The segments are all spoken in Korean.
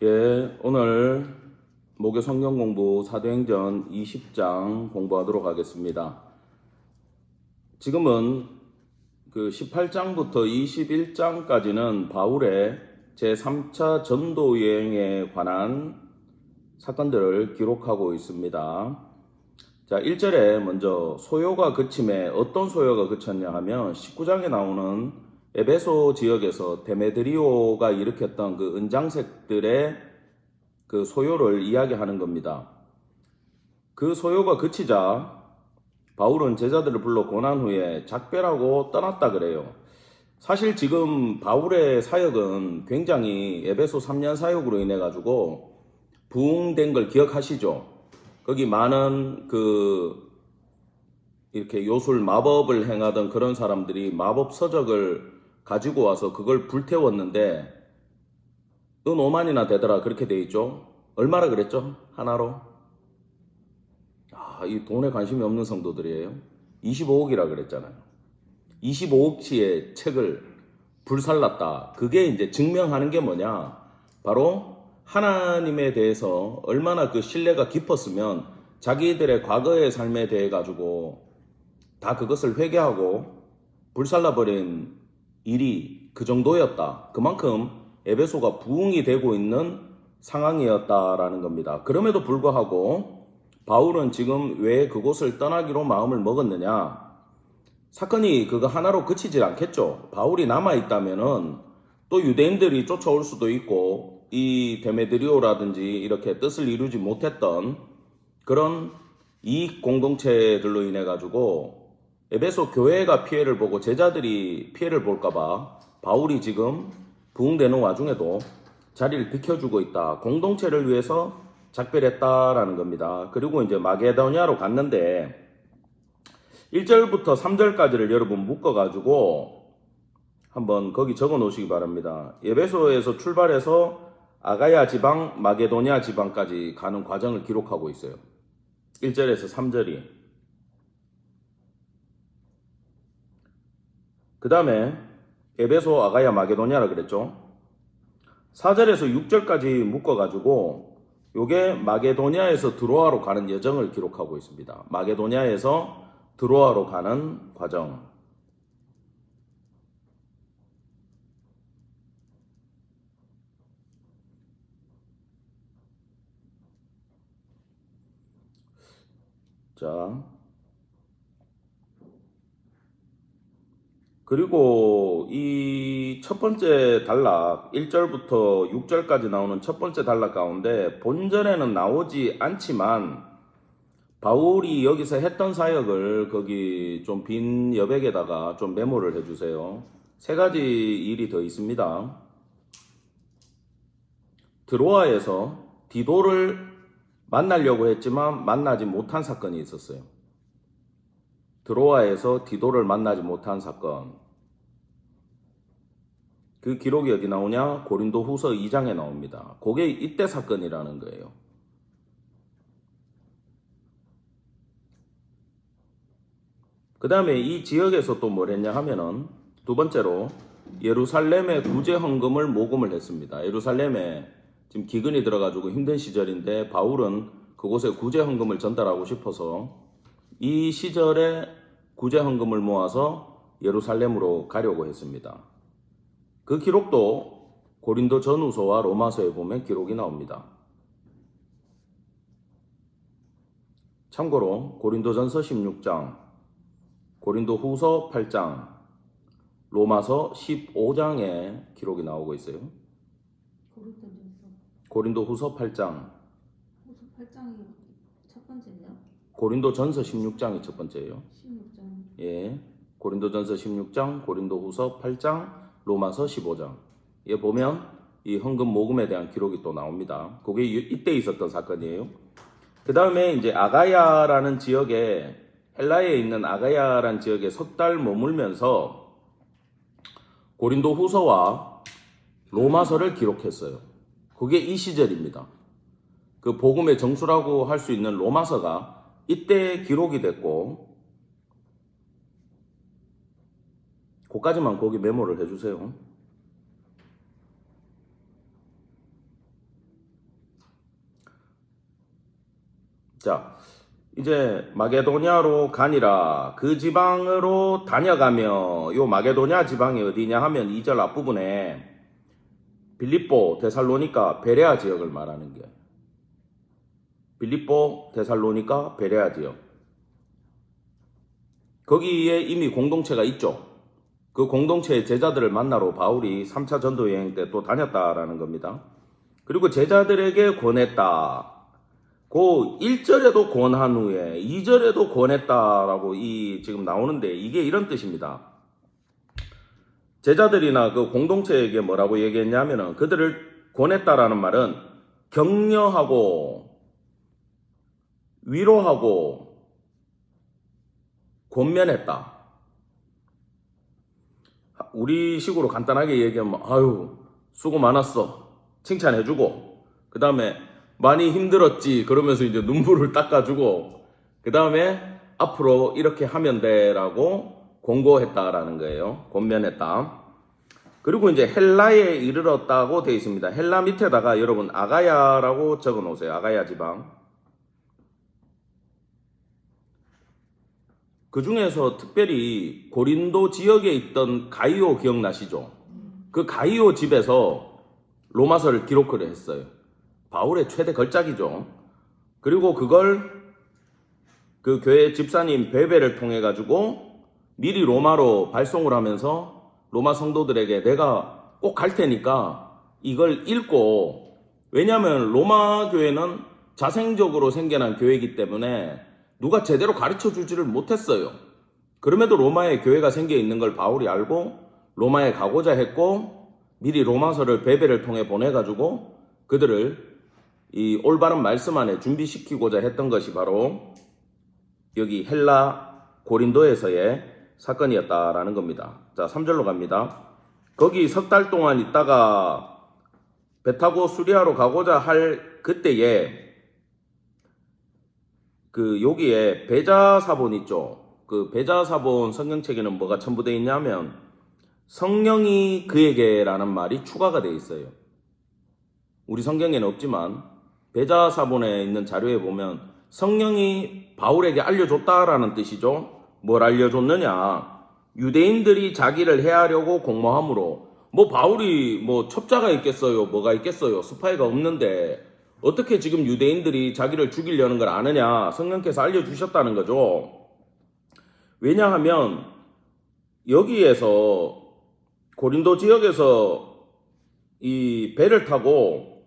오늘 목요 성경 공부 사도행전 20장 공부하도록 하겠습니다. 지금은 그 18장부터 21장까지는 바울의 제3차 전도 여행에 관한 사건들을 기록하고 있습니다. 자, 1절에 먼저 소요가 그침에 어떤 소요가 그쳤냐 하면 19장에 나오는 에베소 지역에서 데메드리오가 일으켰던 그 은장색들의 그 소요를 이야기하는 겁니다. 그 소요가 그치자 바울은 제자들을 불러 고난 후에 작별하고 떠났다 그래요. 사실 지금 바울의 사역은 굉장히 에베소 3년 사역으로 인해 가지고 부흥된 걸 기억하시죠? 거기 많은 이렇게 요술 마법을 행하던 그런 사람들이 마법 서적을 가지고 와서 그걸 불태웠는데 은 5만이나 되더라 그렇게 돼 있죠. 얼마나 그랬죠? 하나로? 이 돈에 관심이 없는 성도들이에요. 25억이라 그랬잖아요. 25억치의 책을 불살랐다. 그게 이제 증명하는 게 뭐냐? 바로 하나님에 대해서 얼마나 그 신뢰가 깊었으면 자기들의 과거의 삶에 대해 가지고 다 그것을 회개하고 불살라버린 일이 그 정도였다. 그만큼 에베소가 부흥이 되고 있는 상황이었다라는 겁니다. 그럼에도 불구하고 바울은 지금 왜 그곳을 떠나기로 마음을 먹었느냐? 사건이 그거 하나로 그치질 않겠죠. 바울이 남아있다면은 또 유대인들이 쫓아올 수도 있고 이 데메드리오라든지 이렇게 뜻을 이루지 못했던 그런 이익 공동체들로 인해 가지고 에베소 교회가 피해를 보고 제자들이 피해를 볼까봐 바울이 지금 부흥되는 와중에도 자리를 비켜주고 있다. 공동체를 위해서 작별했다라는 겁니다. 그리고 이제 마게도냐로 갔는데 1절부터 3절까지를 여러분 묶어가지고 한번 거기 적어 놓으시기 바랍니다. 에베소에서 출발해서 아가야 지방, 마게도냐 지방까지 가는 과정을 기록하고 있어요. 1절에서 3절이. 그 다음에 에베소, 아가야, 마게도냐라 그랬죠. 4절에서 6절까지 묶어가지고 요게 마게도냐에서 드로아로 가는 여정을 기록하고 있습니다. 마게도냐에서 드로아로 가는 과정. 자, 그리고 이 첫 번째 단락 1절부터 6절까지 나오는 첫 번째 단락 가운데 본전에는 나오지 않지만 바울이 여기서 했던 사역을 거기 좀 빈 여백에다가 좀 메모를 해주세요. 세 가지 일이 더 있습니다. 드로아에서 디도를 만나려고 했지만 만나지 못한 사건이 있었어요. 드로아에서 디도를 만나지 못한 사건. 그 기록이 어디 나오냐? 고린도 후서 2장에 나옵니다. 그게 이때 사건이라는 거예요. 그 다음에 이 지역에서 또 뭘 했냐 하면은 두 번째로 예루살렘에 구제 헌금을 모금을 했습니다. 예루살렘에 지금 기근이 들어가지고 힘든 시절인데 바울은 그곳에 구제 헌금을 전달하고 싶어서 이 시절에 구제 헌금을 모아서 예루살렘으로 가려고 했습니다. 그 기록도 고린도 전후서와 로마서에 보면 기록이 나옵니다. 참고로 고린도전서 16장, 고린도 후서 8장, 로마서 15장에 기록이 나오고 있어요. 고린도 후서 8장. 후서 8장이 첫 번째네요. 고린도 전서 16장이 첫 번째예요. 16장. 예. 고린도 전서 16장, 고린도 후서 8장, 로마서 15장. 예, 보면 이 헌금 모금에 대한 기록이 또 나옵니다. 그게 이때 있었던 사건이에요. 그 다음에 이제 아가야라는 지역에 헬라에 있는 아가야라는 지역에 석 달 머물면서 고린도 후서와 로마서를 기록했어요. 그게 이 시절입니다. 그 복음의 정수라고 할 수 있는 로마서가 이때 기록이 됐고, 그까지만 거기 메모를 해주세요. 자, 이제 마게도냐로 가니라. 그 지방으로 다녀가며, 요 마게도냐 지방이 어디냐 하면 2절 앞부분에 빌립보, 데살로니가, 베레아 지역을 말하는 게. 빌립보, 데살로니가, 베레아 지역. 거기에 이미 공동체가 있죠. 그 공동체의 제자들을 만나러 바울이 3차 전도 여행 때 또 다녔다라는 겁니다. 그리고 제자들에게 권했다. 그 1절에도 권한 후에 2절에도 권했다라고 지금 나오는데 이게 이런 뜻입니다. 제자들이나 그 공동체에게 뭐라고 얘기했냐면은 그들을 권했다라는 말은 격려하고 위로하고 권면했다. 우리 식으로 간단하게 얘기하면 아유 수고 많았어 칭찬해주고 그 다음에 많이 힘들었지 그러면서 이제 눈물을 닦아주고 그 다음에 앞으로 이렇게 하면 돼라고 권고했다라는 거예요. 권면했다. 그리고 이제 헬라에 이르렀다고 되어 있습니다. 헬라 밑에다가 여러분 아가야라고 적어 놓으세요. 아가야 지방. 그 중에서 특별히 고린도 지역에 있던 가이오 기억나시죠? 그 가이오 집에서 로마서를 기록을 했어요. 바울의 최대 걸작이죠. 그리고 그걸 그 교회 집사님 베베를 통해 가지고 미리 로마로 발송을 하면서 로마 성도들에게 내가 꼭 갈 테니까 이걸 읽고, 왜냐하면 로마 교회는 자생적으로 생겨난 교회이기 때문에 누가 제대로 가르쳐 주지를 못했어요. 그럼에도 로마에 교회가 생겨 있는 걸 바울이 알고 로마에 가고자 했고 미리 로마서를 베베를 통해 보내가지고 그들을 이 올바른 말씀 안에 준비시키고자 했던 것이 바로 여기 헬라 고린도에서의 사건이었다라는 겁니다. 자, 3절로 갑니다. 거기 석 달 동안 있다가 배 타고 수리아로 가고자 할 그때에 그 여기에 베자사본 있죠. 그 베자사본 성경책에는 뭐가 첨부되어 있냐면 성령이 그에게라는 말이 추가가 되어 있어요. 우리 성경에는 없지만 베자사본에 있는 자료에 보면 성령이 바울에게 알려줬다라는 뜻이죠. 뭘 알려줬느냐? 유대인들이 자기를 해하려고 공모함으로, 뭐 바울이 뭐 첩자가 있겠어요? 뭐가 있겠어요? 스파이가 없는데 어떻게 지금 유대인들이 자기를 죽이려는 걸 아느냐? 성령께서 알려주셨다는 거죠. 왜냐하면 여기에서 고린도 지역에서 이 배를 타고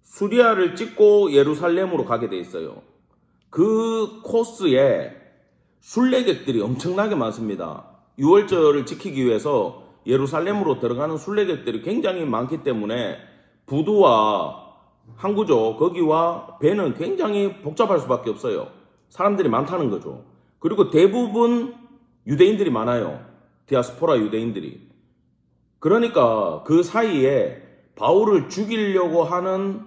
수리아를 찍고 예루살렘으로 가게 돼 있어요. 그 코스에 순례객들이 엄청나게 많습니다. 6월절을 지키기 위해서 예루살렘으로 들어가는 순례객들이 굉장히 많기 때문에 부두와 항구죠. 거기와 배는 굉장히 복잡할 수밖에 없어요. 사람들이 많다는 거죠. 그리고 대부분 유대인들이 많아요. 디아스포라 유대인들이. 그러니까 그 사이에 바울을 죽이려고 하는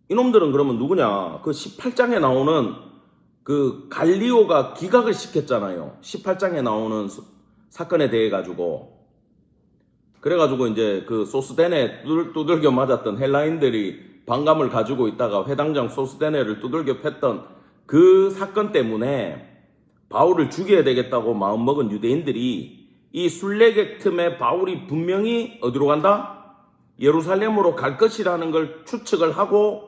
이놈들은 그러면 누구냐? 그 18장에 나오는 그 갈리오가 기각을 시켰잖아요. 18장에 나오는 사건에 대해 가지고. 그래가지고 이제 그 소스데네 두들겨 맞았던 헬라인들이 반감을 가지고 있다가 회당장 소스데네를 두들겨 팼던 그 사건 때문에 바울을 죽여야 되겠다고 마음먹은 유대인들이 이 순례객 틈에 바울이 분명히 어디로 간다? 예루살렘으로 갈 것이라는 걸 추측을 하고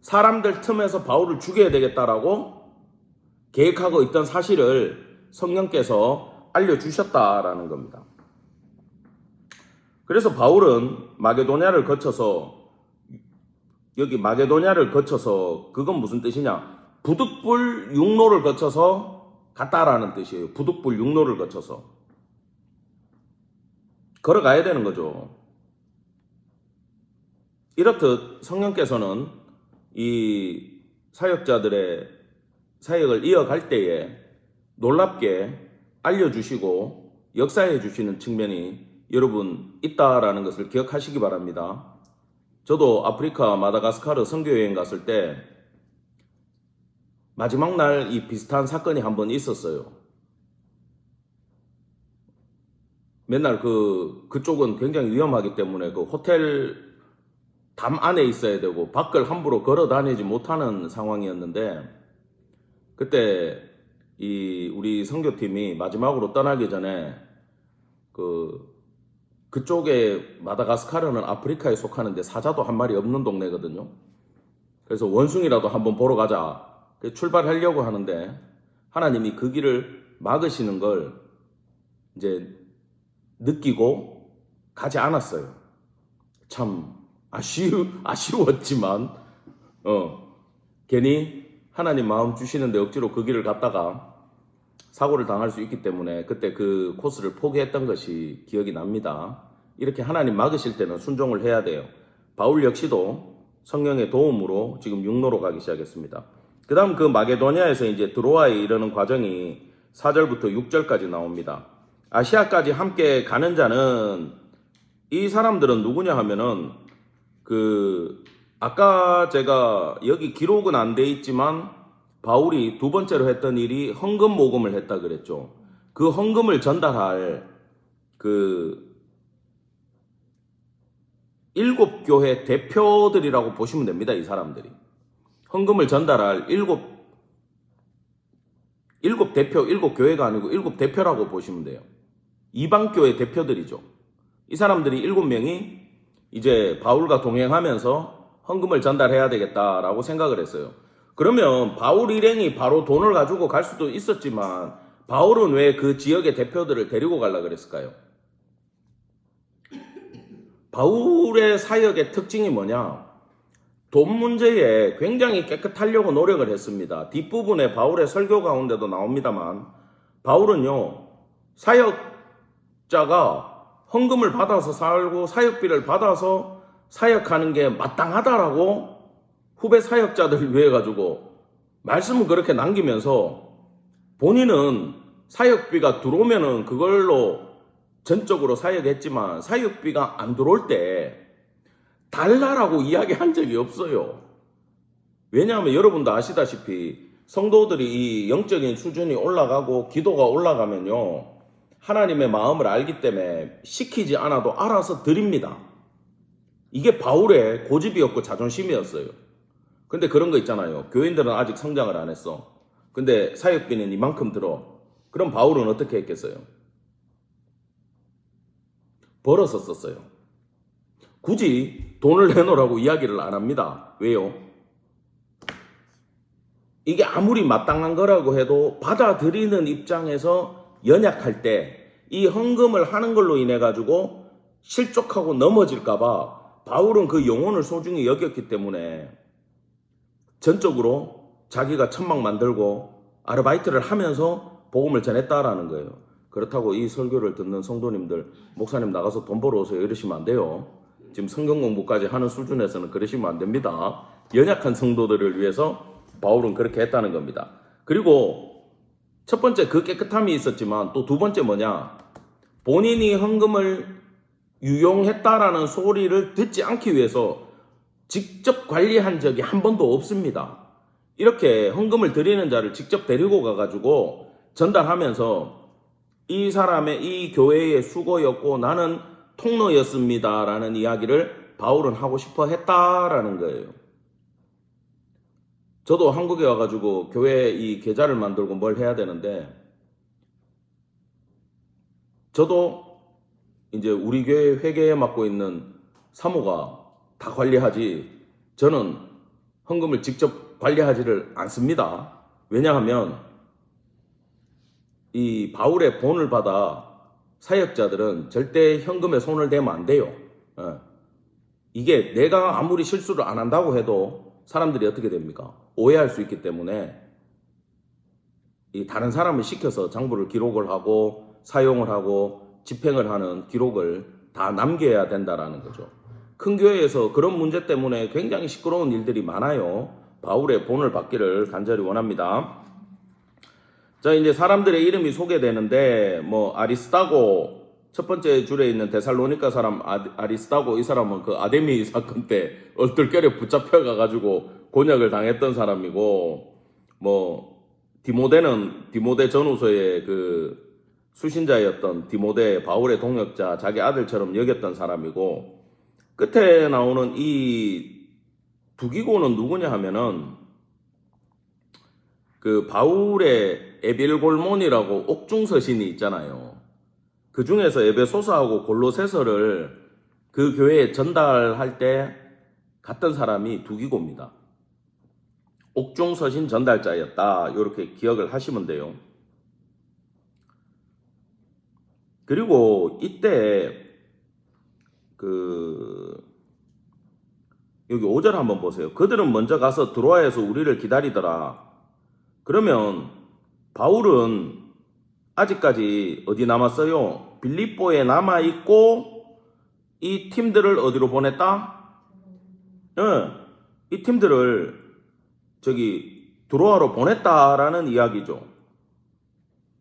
사람들 틈에서 바울을 죽여야 되겠다라고 계획하고 있던 사실을 성령께서 알려주셨다라는 겁니다. 그래서 바울은 마게도냐를 거쳐서, 여기 마게도냐를 거쳐서 그건 무슨 뜻이냐? 부득불 육로를 거쳐서 갔다라는 뜻이에요. 부득불 육로를 거쳐서 걸어가야 되는 거죠. 이렇듯 성령께서는 이 사역자들의 사역을 이어갈 때에 놀랍게 알려주시고 역사해 주시는 측면이 여러분 있다라는 것을 기억하시기 바랍니다. 저도 아프리카 마다가스카르 선교여행 갔을 때 마지막 날 이 비슷한 사건이 한 번 있었어요. 맨날 그쪽은 굉장히 위험하기 때문에 그 호텔 담 안에 있어야 되고 밖을 함부로 걸어 다니지 못하는 상황이었는데, 그때 우리 선교팀이 마지막으로 떠나기 전에 그쪽에 마다가스카르는 아프리카에 속하는데 사자도 한 마리 없는 동네거든요. 그래서 원숭이라도 한번 보러 가자. 출발하려고 하는데 하나님이 그 길을 막으시는 걸 이제 느끼고 가지 않았어요. 참 아쉬웠지만 괜히 하나님 마음 주시는데 억지로 그 길을 갔다가 사고를 당할 수 있기 때문에 그때 그 코스를 포기했던 것이 기억이 납니다. 이렇게 하나님 막으실 때는 순종을 해야 돼요. 바울 역시도 성령의 도움으로 지금 육로로 가기 시작했습니다. 그 다음 그 마게도니아에서 이제 드로아에 이르는 과정이 4절부터 6절까지 나옵니다. 아시아까지 함께 가는 자는, 이 사람들은 누구냐 하면은 아까 제가 여기 기록은 안 돼 있지만 바울이 두 번째로 했던 일이 헌금 모금을 했다 그랬죠. 그 헌금을 전달할 일곱 교회 대표들이라고 보시면 됩니다. 이 사람들이 헌금을 전달할 일곱 대표, 일곱 교회가 아니고 일곱 대표라고 보시면 돼요. 이방 교회 대표들이죠. 이 사람들이 7명이 이제 바울과 동행하면서 헌금을 전달해야 되겠다라고 생각을 했어요. 그러면 바울 일행이 바로 돈을 가지고 갈 수도 있었지만 바울은 왜 그 지역의 대표들을 데리고 가려고 그랬을까요? 바울의 사역의 특징이 뭐냐? 돈 문제에 굉장히 깨끗하려고 노력을 했습니다. 뒷부분에 바울의 설교 가운데도 나옵니다만 바울은요, 사역자가 헌금을 받아서 살고 사역비를 받아서 사역하는 게 마땅하다라고 후배 사역자들을 위해 가지고 말씀을 그렇게 남기면서 본인은 사역비가 들어오면은 그걸로 전적으로 사역했지만 사역비가 안 들어올 때 달라라고 이야기한 적이 없어요. 왜냐하면 여러분도 아시다시피 성도들이 이 영적인 수준이 올라가고 기도가 올라가면요, 하나님의 마음을 알기 때문에 시키지 않아도 알아서 드립니다. 이게 바울의 고집이었고 자존심이었어요. 근데 그런 거 있잖아요. 교인들은 아직 성장을 안 했어. 근데 사역비는 이만큼 들어. 그럼 바울은 어떻게 했겠어요? 벌어서 썼어요. 굳이 돈을 내놓으라고 이야기를 안 합니다. 왜요? 이게 아무리 마땅한 거라고 해도 받아들이는 입장에서 연약할 때 이 헌금을 하는 걸로 인해 가지고 실족하고 넘어질까봐 바울은 그 영혼을 소중히 여겼기 때문에 전적으로 자기가 천막 만들고 아르바이트를 하면서 복음을 전했다라는 거예요. 그렇다고 이 설교를 듣는 성도님들, 목사님 나가서 돈 벌어 오세요 이러시면 안 돼요. 지금 성경 공부까지 하는 수준에서는 그러시면 안 됩니다. 연약한 성도들을 위해서 바울은 그렇게 했다는 겁니다. 그리고 첫 번째 그 깨끗함이 있었지만 또 두 번째 뭐냐? 본인이 헌금을 유용했다라는 소리를 듣지 않기 위해서 직접 관리한 적이 한 번도 없습니다. 이렇게 헌금을 드리는 자를 직접 데리고 가가지고 전달하면서 이 사람의 이 교회의 수고였고 나는 통로였습니다 라는 이야기를 바울은 하고 싶어 했다라는 거예요. 저도 한국에 와가지고 교회 이 계좌를 만들고 뭘 해야 되는데, 저도 이제 우리 교회 회계에 맡고 있는 사모가 다 관리하지, 저는 헌금을 직접 관리하지를 않습니다. 왜냐하면 이 바울의 본을 받아 사역자들은 절대 현금에 손을 대면 안 돼요. 이게 내가 아무리 실수를 안 한다고 해도 사람들이 어떻게 됩니까? 오해할 수 있기 때문에 이 다른 사람을 시켜서 장부를 기록을 하고 사용을 하고 집행을 하는 기록을 다 남겨야 된다라는 거죠. 큰 교회에서 그런 문제 때문에 굉장히 시끄러운 일들이 많아요. 바울의 본을 받기를 간절히 원합니다. 자, 이제 사람들의 이름이 소개되는데 아리스다고, 첫 번째 줄에 있는 데살로니가 사람 아리스다고, 이 사람은 그 아데미 사건 때 얼떨결에 붙잡혀 가가지고 곤약을 당했던 사람이고, 디모데는 디모데 전후서의 그 수신자였던 디모데, 바울의 동역자, 자기 아들처럼 여겼던 사람이고, 끝에 나오는 이 두기고는 누구냐 하면은 그 바울의 에빌골몬이라고 옥중서신이 있잖아요. 그 중에서 에베소서하고 골로새서를 그 교회에 전달할 때 갔던 사람이 두기고입니다. 옥중서신 전달자였다. 이렇게 기억을 하시면 돼요. 그리고 이때 여기 5절 한번 보세요. 그들은 먼저 가서 드로아에서 우리를 기다리더라. 그러면 바울은 아직까지 어디 남았어요? 빌립보에 남아있고 이 팀들을 어디로 보냈다? 이 팀들을 드로아로 보냈다라는 이야기죠.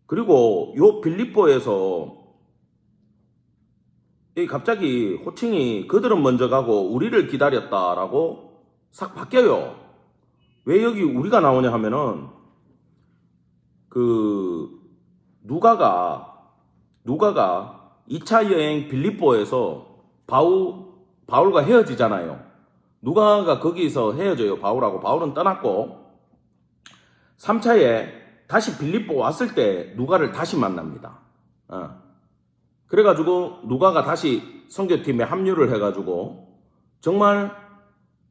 그리고 요 빌립보에서 갑자기 호칭이 그들은 먼저 가고 우리를 기다렸다라고 싹 바뀌어요. 왜 여기 우리가 나오냐 하면은 누가가 2차 여행 빌립보에서 바울과 헤어지잖아요. 누가가 거기서 헤어져요. 바울하고. 바울은 떠났고 3차에 다시 빌립보 왔을 때 누가를 다시 만납니다. 그래가지고 누가가 다시 선교팀에 합류를 해가지고 정말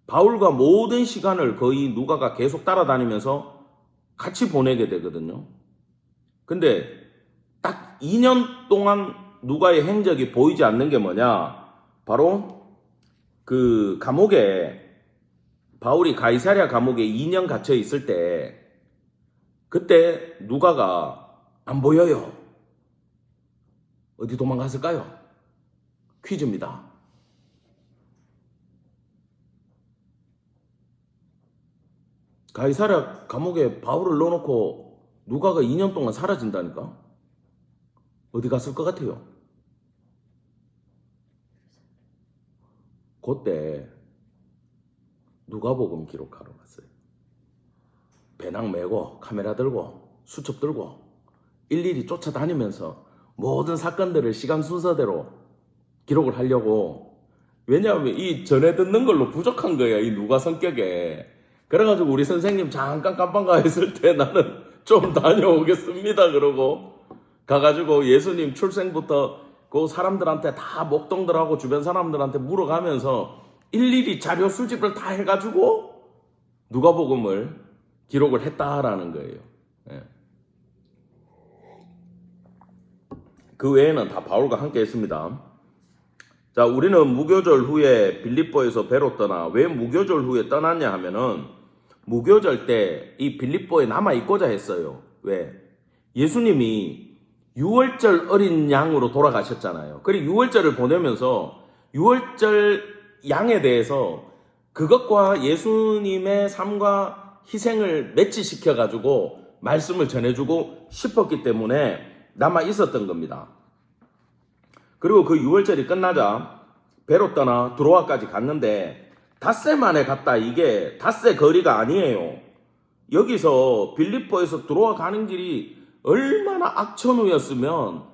바울과 모든 시간을 거의 누가가 계속 따라다니면서 같이 보내게 되거든요. 근데 딱 2년 동안 누가의 행적이 보이지 않는 게 뭐냐? 바로 그 감옥에 바울이 가이사랴 감옥에 2년 갇혀 있을 때 그때 누가가 안 보여요. 어디 도망갔을까요? 퀴즈입니다. 가이사랴 감옥에 바울을 넣어놓고 누가가 2년 동안 사라진다니까? 어디 갔을 것 같아요? 그때 누가복음 기록하러 갔어요. 배낭 메고 카메라 들고 수첩 들고 일일이 쫓아다니면서 모든 사건들을 시간 순서대로 기록을 하려고. 왜냐하면 이 전에 듣는 걸로 부족한 거야, 이 누가 성격에. 그래가지고 우리 선생님 잠깐 깜빵가 했을 때 나는 좀 다녀오겠습니다 그러고 가가지고 예수님 출생부터 그 사람들한테 다 목동들하고 주변 사람들한테 물어가면서 일일이 자료 수집을 다 해가지고 누가복음을 기록을 했다라는 거예요. 예. 그 외에는 다 바울과 함께 했습니다. 자, 우리는 무교절 후에 빌립보에서 배로 떠나. 왜 무교절 후에 떠났냐 하면은 무교절 때 이 빌립보에 남아있고자 했어요. 왜? 예수님이 6월절 어린 양으로 돌아가셨잖아요. 그리고 6월절을 보내면서 6월절 양에 대해서 그것과 예수님의 삶과 희생을 매치시켜가지고 말씀을 전해주고 싶었기 때문에 남아 있었던 겁니다. 그리고 그 6월절이 끝나자 배로 떠나 드로아까지 갔는데 닷새 만에 갔다. 이게 닷새 거리가 아니에요. 여기서 빌립보에서 드로아 가는 길이 얼마나 악천후였으면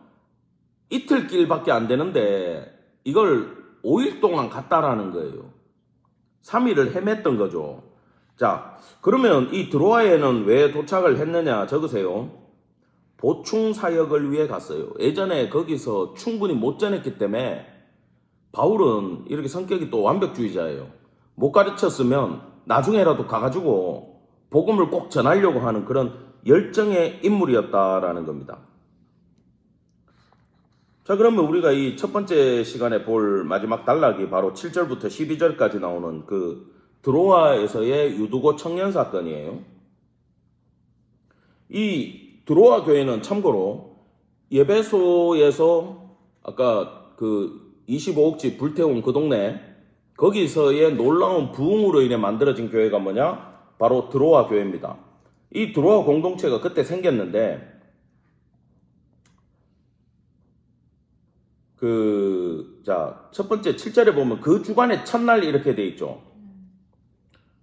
이틀 길밖에 안 되는데 이걸 5일 동안 갔다라는 거예요. 3일을 헤맸던 거죠. 자, 그러면 이 드로아에는 왜 도착을 했느냐 적으세요. 보충 사역을 위해 갔어요. 예전에 거기서 충분히 못 전했기 때문에 바울은 이렇게 성격이 또 완벽주의자예요. 못 가르쳤으면 나중에라도 가가지고 복음을 꼭 전하려고 하는 그런 열정의 인물이었다라는 겁니다. 자, 그러면 우리가 이 첫 번째 시간에 볼 마지막 단락이 바로 7절부터 12절까지 나오는 그 드로아에서의 유두고 청년 사건이에요. 이 드로아 교회는 참고로 예배소에서 아까 그 25억지 불태운 그 동네 거기서의 놀라운 부흥으로 인해 만들어진 교회가 뭐냐? 바로 드로아 교회입니다. 이 드로아 공동체가 그때 생겼는데 첫 번째 7절에 보면 그 주간의 첫날 이렇게 돼 있죠.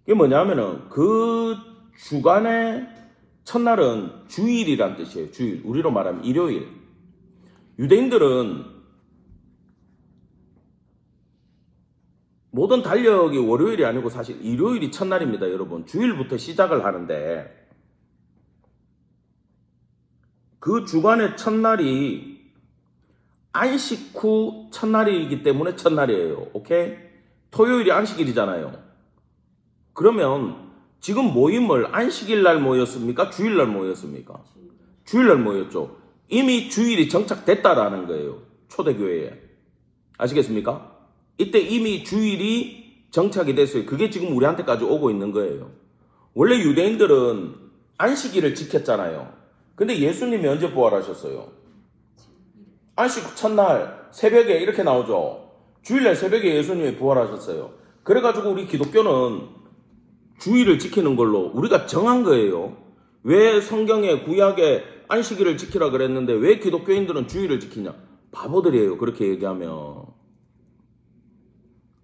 이게 뭐냐면은 그 주간의 첫날은 주일이란 뜻이에요. 주일. 우리로 말하면 일요일. 유대인들은 모든 달력이 월요일이 아니고 사실 일요일이 첫날입니다, 여러분. 주일부터 시작을 하는데 그 주간의 첫날이 안식 후 첫날이기 때문에 첫날이에요. 오케이? 토요일이 안식일이잖아요. 그러면 지금 모임을 안식일 날 모였습니까? 주일 날 모였습니까? 주일 날 모였죠. 이미 주일이 정착됐다라는 거예요. 초대교회에. 아시겠습니까? 이때 이미 주일이 정착이 됐어요. 그게 지금 우리한테까지 오고 있는 거예요. 원래 유대인들은 안식일을 지켰잖아요. 근데 예수님이 언제 부활하셨어요? 안식 후 첫날 새벽에 이렇게 나오죠. 주일날 새벽에 예수님이 부활하셨어요. 그래가지고 우리 기독교는 주일을 지키는 걸로 우리가 정한 거예요. 왜 성경에 구약에 안식일을 지키라 그랬는데 왜 기독교인들은 주일을 지키냐? 바보들이에요. 그렇게 얘기하면.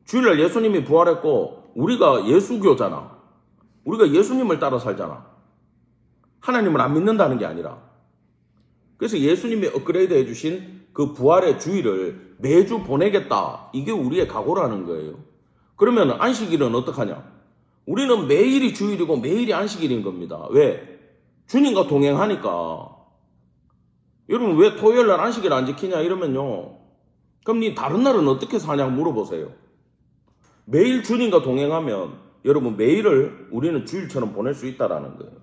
주일날 예수님이 부활했고 우리가 예수교잖아. 우리가 예수님을 따라 살잖아. 하나님을 안 믿는다는 게 아니라. 그래서 예수님이 업그레이드 해주신 그 부활의 주일을 매주 보내겠다. 이게 우리의 각오라는 거예요. 그러면 안식일은 어떡하냐? 우리는 매일이 주일이고 매일이 안식일인 겁니다. 왜? 주님과 동행하니까. 여러분 왜 토요일 날 안식일 안 지키냐 이러면요. 그럼 니 다른 날은 어떻게 사냐고 물어보세요. 매일 주님과 동행하면 여러분 매일을 우리는 주일처럼 보낼 수 있다라는 거예요.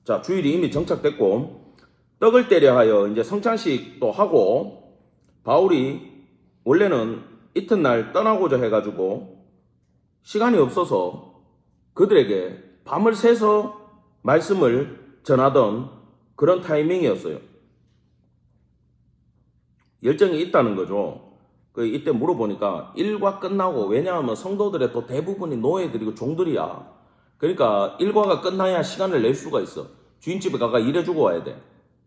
자, 주일이 이미 정착됐고 떡을 때려 하여 이제 성찬식도 하고 바울이 원래는 이튿날 떠나고자 해가지고 시간이 없어서 그들에게 밤을 새서 말씀을 전하던 그런 타이밍이었어요. 열정이 있다는 거죠. 이때 물어보니까 일과 끝나고, 왜냐하면 성도들의 또 대부분이 노예들이고 종들이야. 그러니까 일과가 끝나야 시간을 낼 수가 있어. 주인집에 가가 일해주고 와야 돼.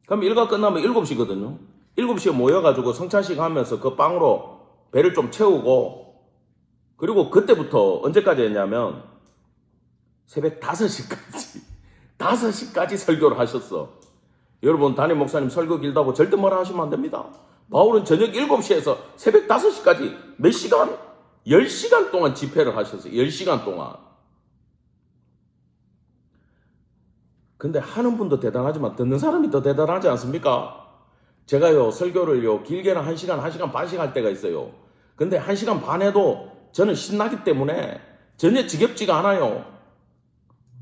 그럼 일과 끝나면 7시거든요. 7시에 모여가지고 성찬식 하면서 그 빵으로 배를 좀 채우고, 그리고 그때부터 언제까지 했냐면 새벽 5시까지 5시까지 설교를 하셨어. 여러분 담임 목사님 설교 길다고 절대 뭐라 하시면 안 됩니다. 바울은 저녁 7시에서 새벽 5시까지 몇 시간? 10시간 동안 집회를 하셨어요. 10시간 동안. 근데 하는 분도 대단하지만 듣는 사람이 더 대단하지 않습니까? 제가요 설교를요 길게는 1시간, 1시간 반씩 할 때가 있어요. 근데 1시간 반 해도 저는 신나기 때문에 전혀 지겹지가 않아요.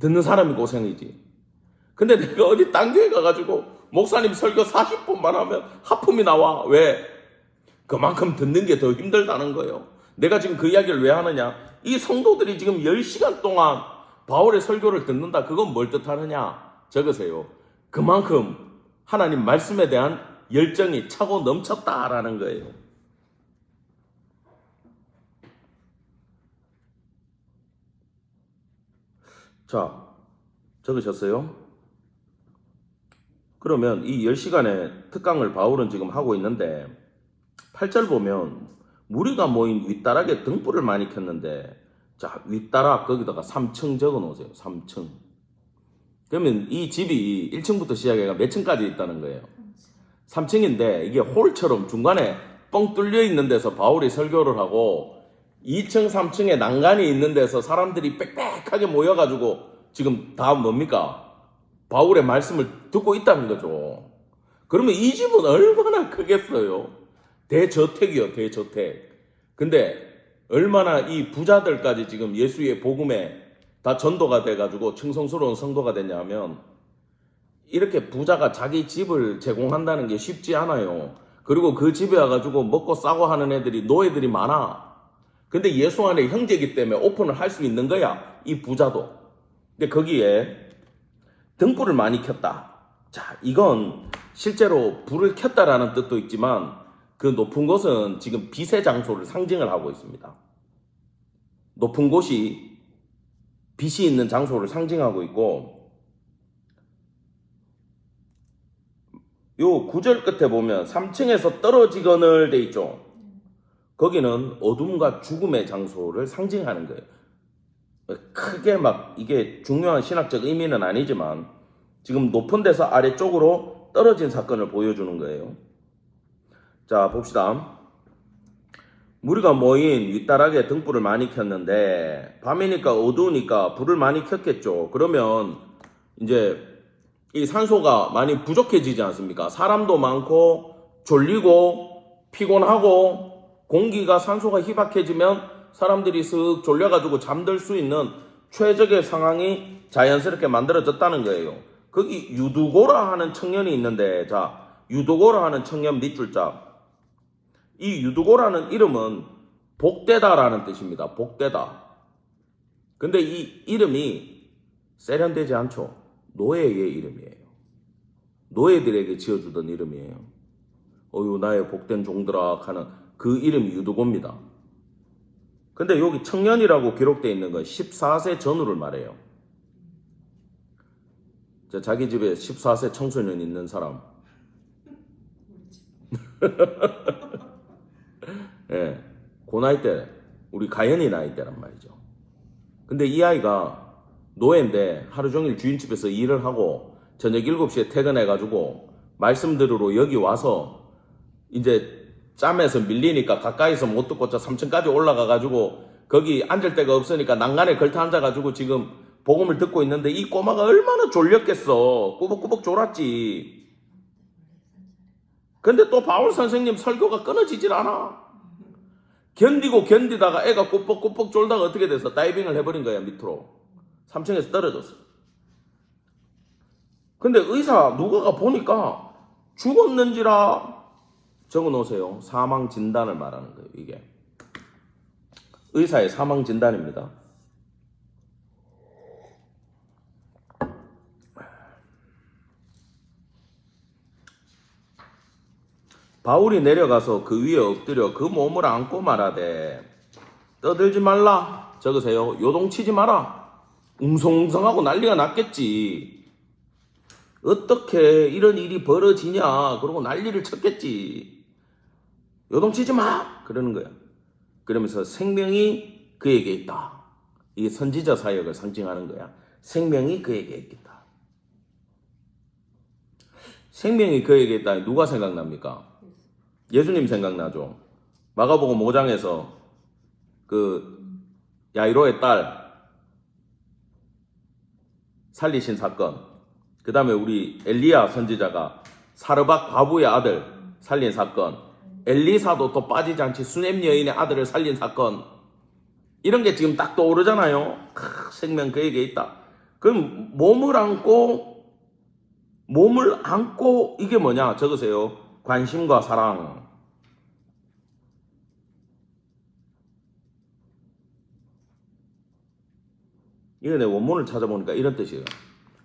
듣는 사람이 고생이지. 근데 내가 어디 딴 교회 가가지고 목사님 설교 40분만 하면 하품이 나와. 왜? 그만큼 듣는 게 더 힘들다는 거예요. 내가 지금 그 이야기를 왜 하느냐? 이 성도들이 지금 10시간 동안 바울의 설교를 듣는다. 그건 뭘 뜻하느냐? 적으세요. 그만큼 하나님 말씀에 대한 열정이 차고 넘쳤다라는 거예요. 자, 적으셨어요? 그러면 이 10시간의 특강을 바울은 지금 하고 있는데 8절 보면 무리가 모인 윗다락에 등불을 많이 켰는데, 자, 윗다락 거기다가 3층 적어 놓으세요. 3층. 그러면 이 집이 1층부터 시작해가 몇 층까지 있다는 거예요? 3층인데 이게 홀처럼 중간에 뻥 뚫려 있는 데서 바울이 설교를 하고 2층, 3층에 난간이 있는 데서 사람들이 빽빽하게 모여가지고 지금 다 뭡니까? 바울의 말씀을 듣고 있다는 거죠. 그러면 이 집은 얼마나 크겠어요? 대저택이요, 대저택. 근데 얼마나 이 부자들까지 지금 예수의 복음에 다 전도가 돼가지고 충성스러운 성도가 됐냐면, 이렇게 부자가 자기 집을 제공한다는 게 쉽지 않아요. 그리고 그 집에 와가지고 먹고 싸고 하는 애들이, 노예들이 많아. 근데 예수 안에 형제이기 때문에 오픈을 할 수 있는 거야, 이 부자도. 근데 거기에 등불을 많이 켰다. 자, 이건 실제로 불을 켰다라는 뜻도 있지만 그 높은 곳은 지금 빛의 장소를 상징을 하고 있습니다. 높은 곳이 빛이 있는 장소를 상징하고 있고, 요 9절 끝에 보면 3층에서 떨어지거늘 돼 있죠. 거기는 어둠과 죽음의 장소를 상징하는 거예요. 크게 막 이게 중요한 신학적 의미는 아니지만 지금 높은 데서 아래쪽으로 떨어진 사건을 보여주는 거예요. 자, 봅시다. 무리가 모인 윗다락에 등불을 많이 켰는데 밤이니까 어두우니까 불을 많이 켰겠죠. 그러면 이제 이 산소가 많이 부족해지지 않습니까? 사람도 많고 졸리고 피곤하고 공기가 산소가 희박해지면 사람들이 슥 졸려가지고 잠들 수 있는 최적의 상황이 자연스럽게 만들어졌다는 거예요. 거기 유두고라 하는 청년이 있는데, 자, 유두고라 하는 청년 밑줄자. 이 유두고라는 이름은 복되다라는 뜻입니다. 복되다. 근데 이 이름이 세련되지 않죠. 노예의 이름이에요. 노예들에게 지어주던 이름이에요. 어유 나의 복된 종들아 하는 그 이름이 유두고입니다. 근데 여기 청년이라고 기록되어 있는 건 14세 전후를 말해요. 자기 집에 14세 청소년 있는 사람. 예, 그 나이 때, 우리 가연이 나이 때란 말이죠. 근데 이 아이가 노예인데 하루 종일 주인집에서 일을 하고 저녁 7시에 퇴근해가지고 말씀 들으러 여기 와서 이제 짬에서 밀리니까 가까이서 못 듣고 저 3층까지 올라가가지고 거기 앉을 데가 없으니까 난간에 걸터 앉아가지고 지금 복음을 듣고 있는데 이 꼬마가 얼마나 졸렸겠어. 꾸벅꾸벅 졸았지. 근데 또 바울 선생님 설교가 끊어지질 않아. 견디고 견디다가 애가 꾸벅꾸벅 졸다가 어떻게 돼서 다이빙을 해버린 거야, 밑으로. 3층에서 떨어졌어. 근데 의사 누가가 보니까 죽었는지라 적어 놓으세요. 사망 진단을 말하는 거예요, 이게. 의사의 사망 진단입니다. 바울이 내려가서 그 위에 엎드려 그 몸을 안고 말하되 떠들지 말라. 적으세요. 요동치지 마라. 웅성웅성하고 난리가 났겠지. 어떻게 이런 일이 벌어지냐. 그러고 난리를 쳤겠지. 요동치지 마. 그러는 거야. 그러면서 생명이 그에게 있다. 이게 선지자 사역을 상징하는 거야. 생명이 그에게 있다. 생명이 그에게 있다. 누가 생각납니까? 예수님 생각나죠. 마가복음 5장에서 그 야이로의 딸 살리신 사건, 그 다음에 우리 엘리야 선지자가 사르밧 과부의 아들 살린 사건, 엘리사도 또 빠지지 않지 수넴 여인의 아들을 살린 사건, 이런 게 지금 딱 떠오르잖아요. 생명 그에게 있다. 그럼 몸을 안고 이게 뭐냐 적으세요. 관심과 사랑. 이거 내 원문을 찾아보니까 이런 뜻이에요.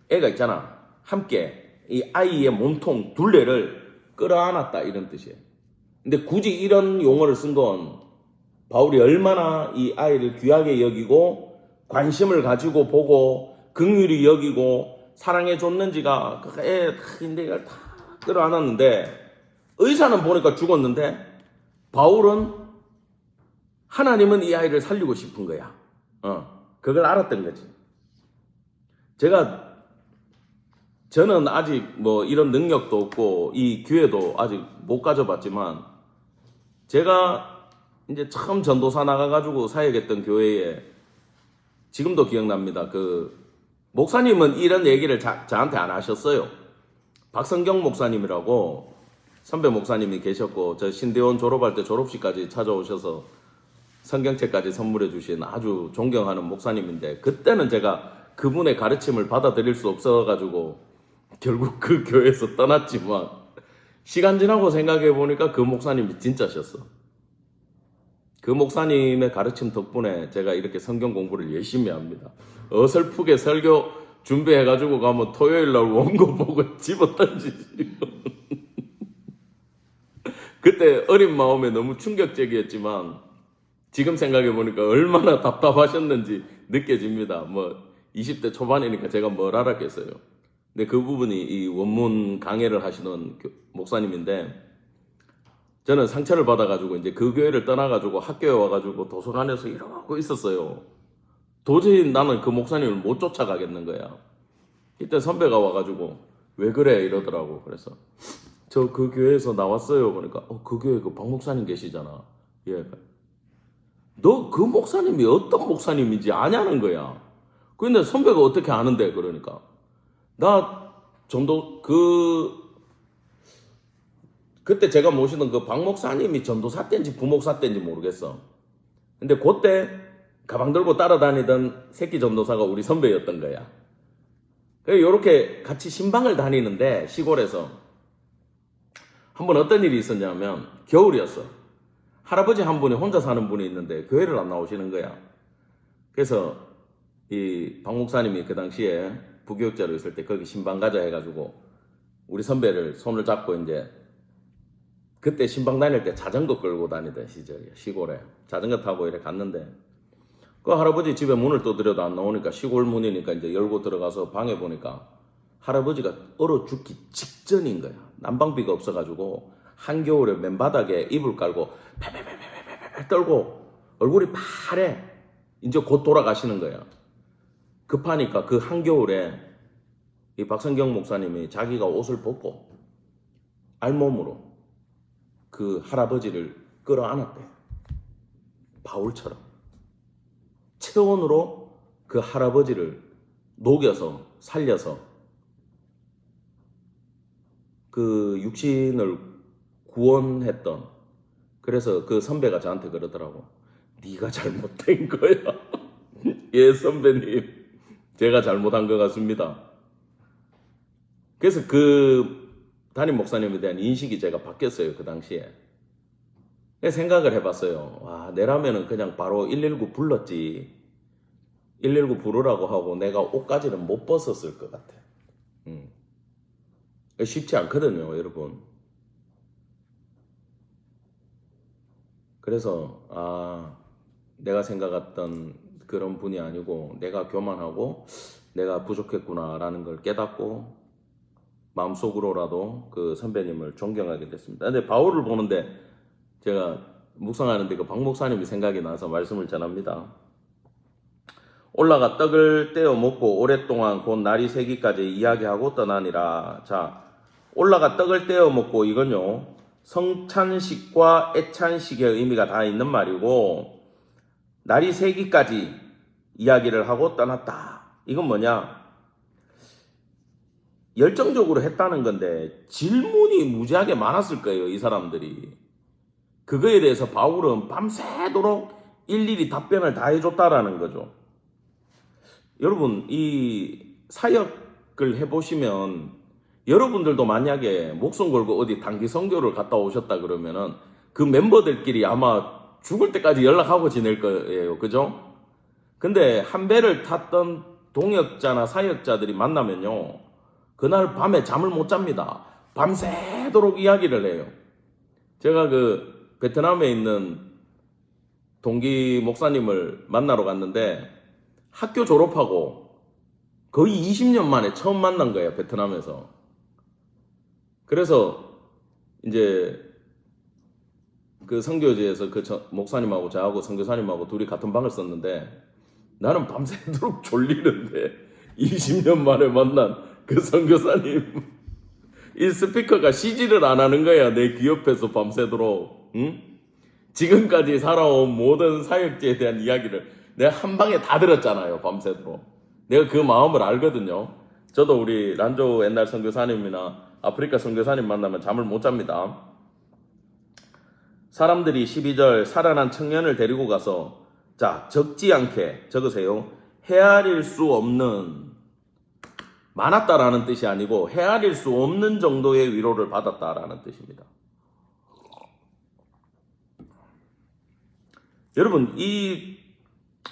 애가 있잖아. 함께 이 아이의 몸통 둘레를 끌어안았다 이런 뜻이에요. 근데 굳이 이런 용어를 쓴 건 바울이 얼마나 이 아이를 귀하게 여기고 관심을 가지고 보고 긍휼히 여기고 사랑해 줬는지가 애인데 이걸 다 끌어안았는데 의사는 보니까 죽었는데 바울은 하나님은 이 아이를 살리고 싶은 거야. 그걸 알았던 거지. 저는 아직 뭐 이런 능력도 없고 이 기회도 아직 못 가져봤지만 제가 이제 처음 전도사 나가가지고 사역했던 교회에 지금도 기억납니다. 그 목사님은 이런 얘기를 저한테 안 하셨어요. 박성경 목사님이라고 선배 목사님이 계셨고 저 신대원 졸업할 때 졸업식까지 찾아오셔서 성경책까지 선물해 주신 아주 존경하는 목사님인데 그때는 제가 그분의 가르침을 받아들일 수 없어가지고 결국 그 교회에서 떠났지만 시간 지나고 생각해 보니까 그 목사님이 진짜셨어. 그 목사님의 가르침 덕분에 제가 이렇게 성경 공부를 열심히 합니다. 어설프게 설교 준비해가지고 가면 토요일날 원고 보고 집어 던지시고 그때 어린 마음에 너무 충격적이었지만 지금 생각해보니까 얼마나 답답하셨는지 느껴집니다. 뭐 20대 초반이니까 제가 뭘 알았겠어요. 근데 그 부분이 이 원문 강해를 하시는 목사님인데 저는 상처를 받아가지고 이제 그 교회를 떠나가지고 학교에 와가지고 도서관에서 이러고 있었어요. 도저히 나는 그 목사님을 못 쫓아가겠는 거야. 이때 선배가 와가지고 왜 그래 이러더라고. 그래서 저 그 교회에서 나왔어요. 그러니까 그 교회 그 박 목사님 계시잖아. 예. 너 그 목사님이 어떤 목사님인지 아냐는 거야. 근데 선배가 어떻게 아는데? 그러니까 나 전도 그때 제가 모시던 그 박 목사님이 전도사 때인지 부목사 때인지 모르겠어. 근데 그때 가방 들고 따라다니던 새끼 전도사가 우리 선배였던 거야. 이렇게 같이 신방을 다니는데 시골에서 한 번 어떤 일이 있었냐면 겨울이었어. 할아버지 한 분이 혼자 사는 분이 있는데 교회를 안 나오시는 거야. 그래서 이 박 목사님이 그 당시에 부교육자로 있을 때 거기 신방 가자 해가지고 우리 선배를 손을 잡고 이제 그때 신방 다닐 때 자전거 끌고 다니던 시절이야. 시골에 자전거 타고 이렇게 갔는데 그 할아버지 집에 문을 두드려도 안 나오니까 시골 문이니까 이제 열고 들어가서 방에 보니까 할아버지가 얼어 죽기 직전인 거야. 난방비가 없어가지고 한겨울에 맨바닥에 이불 깔고 패패패패패패 떨고 얼굴이 파래. 이제 곧 돌아가시는 거야. 급하니까 그 한겨울에 이 박성경 목사님이 자기가 옷을 벗고 알몸으로 그 할아버지를 끌어안았대. 바울처럼. 체온으로 그 할아버지를 녹여서 살려서 그 육신을 구원했던. 그래서 그 선배가 저한테 그러더라고. 네가 잘못된 거야. 예, 선배님. 제가 잘못한 것 같습니다. 그래서 그 담임 목사님에 대한 인식이 제가 바뀌었어요. 그 당시에. 생각을 해봤어요. 와, 내라면은 그냥 바로 119 불렀지. 119 부르라고 하고 내가 옷까지는 못 벗었을 것 같아. 쉽지 않거든요, 여러분. 그래서 내가 생각했던 그런 분이 아니고 내가 교만하고 내가 부족했구나라는 걸 깨닫고 마음속으로라도 그 선배님을 존경하게 됐습니다. 근데 바울을 보는데 제가 묵상하는데 그 박 목사님이 생각이 나서 말씀을 전합니다. 올라가 떡을 떼어 먹고 오랫동안 곧 날이 새기까지 이야기하고 떠나니라. 자, 올라가 떡을 떼어 먹고 이건요 성찬식과 애찬식의 의미가 다 있는 말이고 날이 새기까지 이야기를 하고 떠났다. 이건 뭐냐? 열정적으로 했다는 건데 질문이 무지하게 많았을 거예요. 이 사람들이. 그거에 대해서 바울은 밤새도록 일일이 답변을 다 해줬다라는 거죠. 여러분, 이 사역을 해보시면 여러분들도 만약에 목숨 걸고 어디 단기 선교를 갔다 오셨다 그러면은 그 멤버들끼리 아마 죽을 때까지 연락하고 지낼 거예요. 그죠? 근데 한 배를 탔던 동역자나 사역자들이 만나면요. 그날 밤에 잠을 못 잡니다. 밤새도록 이야기를 해요. 제가 그 베트남에 있는 동기 목사님을 만나러 갔는데 학교 졸업하고 거의 20년 만에 처음 만난 거예요. 베트남에서. 그래서 이제 그 선교지에서 그 목사님하고 저하고 선교사님하고 둘이 같은 방을 썼는데 나는 밤새도록 졸리는데 20년 만에 만난 그 선교사님 이 스피커가 쉬지를 안 하는 거야. 내 귀 옆에서 밤새도록. 응? 지금까지 살아온 모든 사역지에 대한 이야기를 내가 한 방에 다 들었잖아요. 밤새도록. 내가 그 마음을 알거든요. 저도 우리 란조 옛날 선교사님이나 아프리카 선교사님 만나면 잠을 못 잡니다. 사람들이 12절 살아난 청년을 데리고 가서 자, 적지 않게 적으세요. 헤아릴 수 없는, 많았다라는 뜻이 아니고 헤아릴 수 없는 정도의 위로를 받았다라는 뜻입니다. 여러분, 이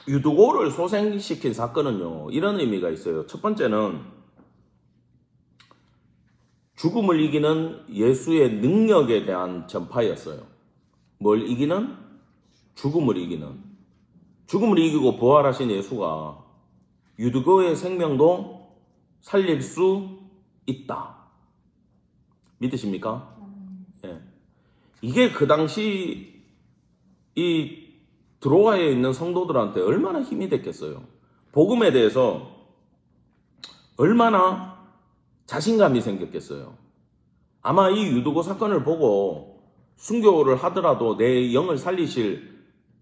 유두고를 소생시킨 사건은요, 이런 의미가 있어요. 첫 번째는 죽음을 이기는 예수의 능력에 대한 전파였어요. 뭘 이기는? 죽음을 이기는. 죽음을 이기고 부활하신 예수가 유두고의 생명도 살릴 수 있다. 믿으십니까? 예. 이게 그 당시 이 드로아에 있는 성도들한테 얼마나 힘이 됐겠어요. 복음에 대해서 얼마나 자신감이 생겼겠어요. 아마 이 유두고 사건을 보고 순교를 하더라도 내 영을 살리실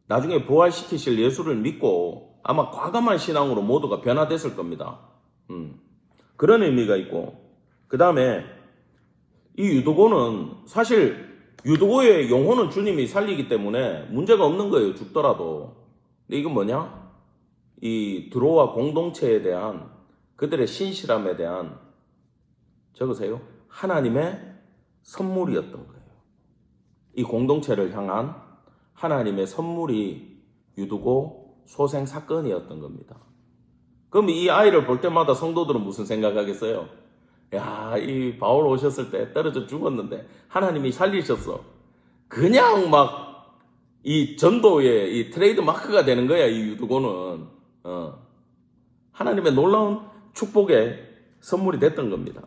나중에 부활시키실 예수를 믿고 아마 과감한 신앙으로 모두가 변화됐을 겁니다. 그런 의미가 있고, 그 다음에 이 유도고는 사실 유도고의 영혼은 주님이 살리기 때문에 문제가 없는 거예요. 죽더라도. 근데 이건 뭐냐? 이 드로아 공동체에 대한 그들의 신실함에 대한, 적으세요, 하나님의 선물이었던 거예요. 이 공동체를 향한 하나님의 선물이 유두고 소생 사건이었던 겁니다. 그럼 이 아이를 볼 때마다 성도들은 무슨 생각하겠어요? 야, 이 바울 오셨을 때 떨어져 죽었는데 하나님이 살리셨어. 그냥 막 이 전도의 이 트레이드 마크가 되는 거야, 이 유두고는. 하나님의 놀라운 축복의 선물이 됐던 겁니다.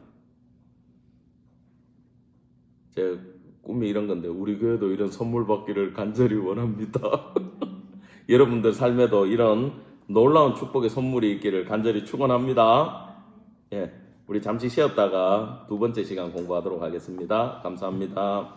제 꿈이 이런 건데 우리 교회도 이런 선물 받기를 간절히 원합니다. 여러분들 삶에도 이런 놀라운 축복의 선물이 있기를 간절히 축원합니다. 예, 우리 잠시 쉬었다가 두 번째 시간 공부하도록 하겠습니다. 감사합니다.